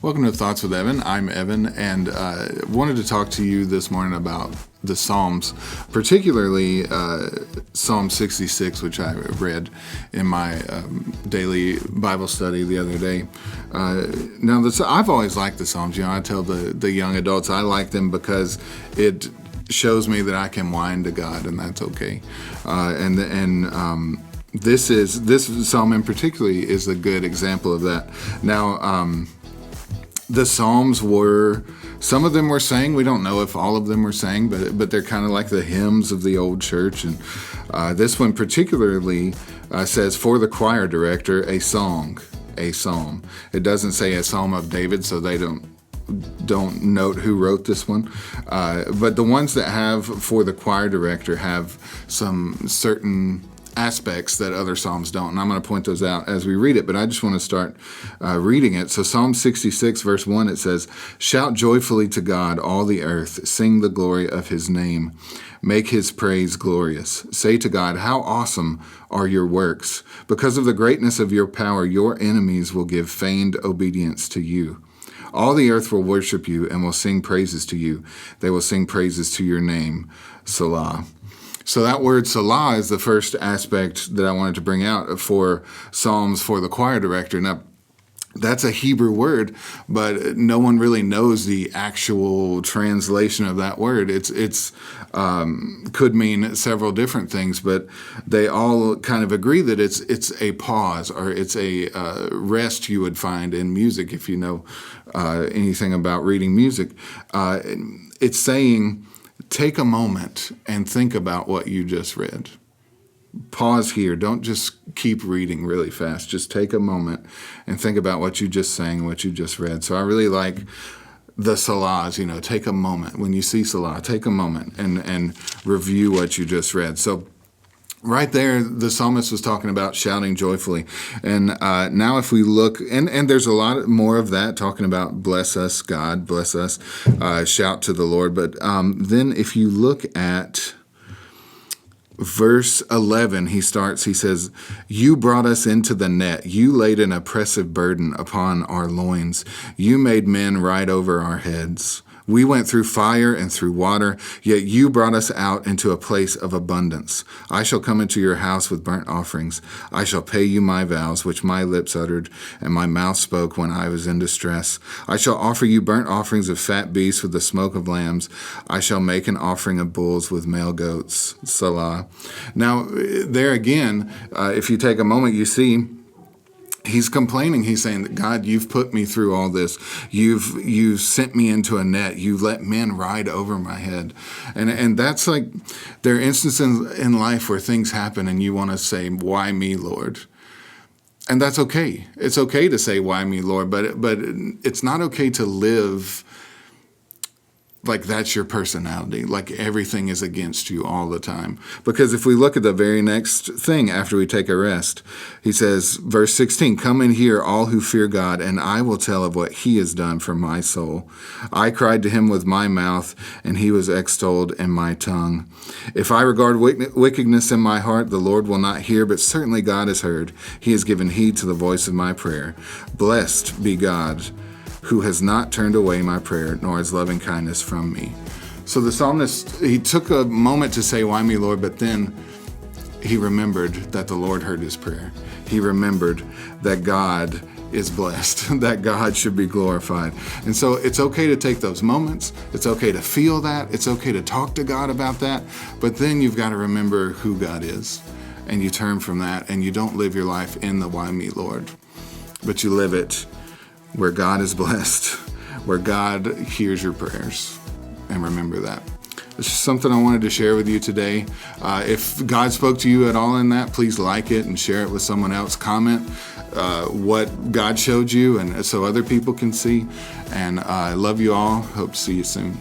Welcome to Thoughts with Evan. I'm Evan, and wanted to talk to you this morning about the Psalms, particularly Psalm 66, which I read in my daily Bible study the other day. I've always liked the Psalms. I tell the young adults I like them because it shows me that I can whine to God, and that's okay. This psalm in particular is a good example of that. Now, the Psalms some of them were sang. We don't know if all of them were sang, but they're kind of like the hymns of the old church. And this one particularly says, for the choir director, a song, a psalm. It doesn't say a psalm of David, so they don't note who wrote this one. But the ones that have for the choir director have some certain aspects that other Psalms don't. And I'm going to point those out as we read it, but I just want to start reading it. So Psalm 66, verse 1, it says, shout joyfully to God, all the earth. Sing the glory of his name. Make his praise glorious. Say to God, how awesome are your works. Because of the greatness of your power, your enemies will give feigned obedience to you. All the earth will worship you and will sing praises to you. They will sing praises to your name, Selah. So that word Selah is the first aspect that I wanted to bring out for Psalms for the choir director. Now, that's a Hebrew word, but no one really knows the actual translation of that word. It's could mean several different things, but they all kind of agree that it's a pause, or it's a rest you would find in music if you know anything about reading music. It's saying, take a moment and think about what you just read. Pause here. Don't just keep reading really fast. Just take a moment and think about what you just sang, what you just read. So I really like the Selahs, take a moment. When you see Selah, take a moment and review what you just read. So right there, the psalmist was talking about shouting joyfully. And now if we look, and there's a lot more of that, talking about bless us, God, bless us, shout to the Lord. But then if you look at verse 11, he says, you brought us into the net. You laid an oppressive burden upon our loins. You made men ride over our heads. We went through fire and through water, yet you brought us out into a place of abundance. I shall come into your house with burnt offerings. I shall pay you my vows, which my lips uttered, and my mouth spoke when I was in distress. I shall offer you burnt offerings of fat beasts with the smoke of lambs. I shall make an offering of bulls with male goats. Selah. Now, there again, if you take a moment, you see, he's complaining. He's saying that, God, you've put me through all this. You've sent me into a net. You've let men ride over my head. And that's like, there are instances in life where things happen and you want to say, why me, Lord? And that's okay. It's okay to say, why me, Lord? But it's not okay to live like that's your personality, like everything is against you all the time. Because if we look at the very next thing after we take a rest, he says, verse 16, come and hear all who fear God, and I will tell of what he has done for my soul. I cried to him with my mouth, and he was extolled in my tongue. If I regard wickedness in my heart, the Lord will not hear, but certainly God has heard. He has given heed to the voice of my prayer. Blessed be God, who has not turned away my prayer, nor his loving kindness from me. So the psalmist, he took a moment to say, why me, Lord? But then he remembered that the Lord heard his prayer. He remembered that God is blessed, that God should be glorified. And so it's okay to take those moments. It's okay to feel that. It's okay to talk to God about that. But then you've got to remember who God is. And you turn from that, and you don't live your life in the why me, Lord, but you live it where God is blessed, where God hears your prayers. And remember that. It's just something I wanted to share with you today. If God spoke to you at all in that, please like it and share it with someone else. Comment what God showed you, and so other people can see. And I love you all. Hope to see you soon.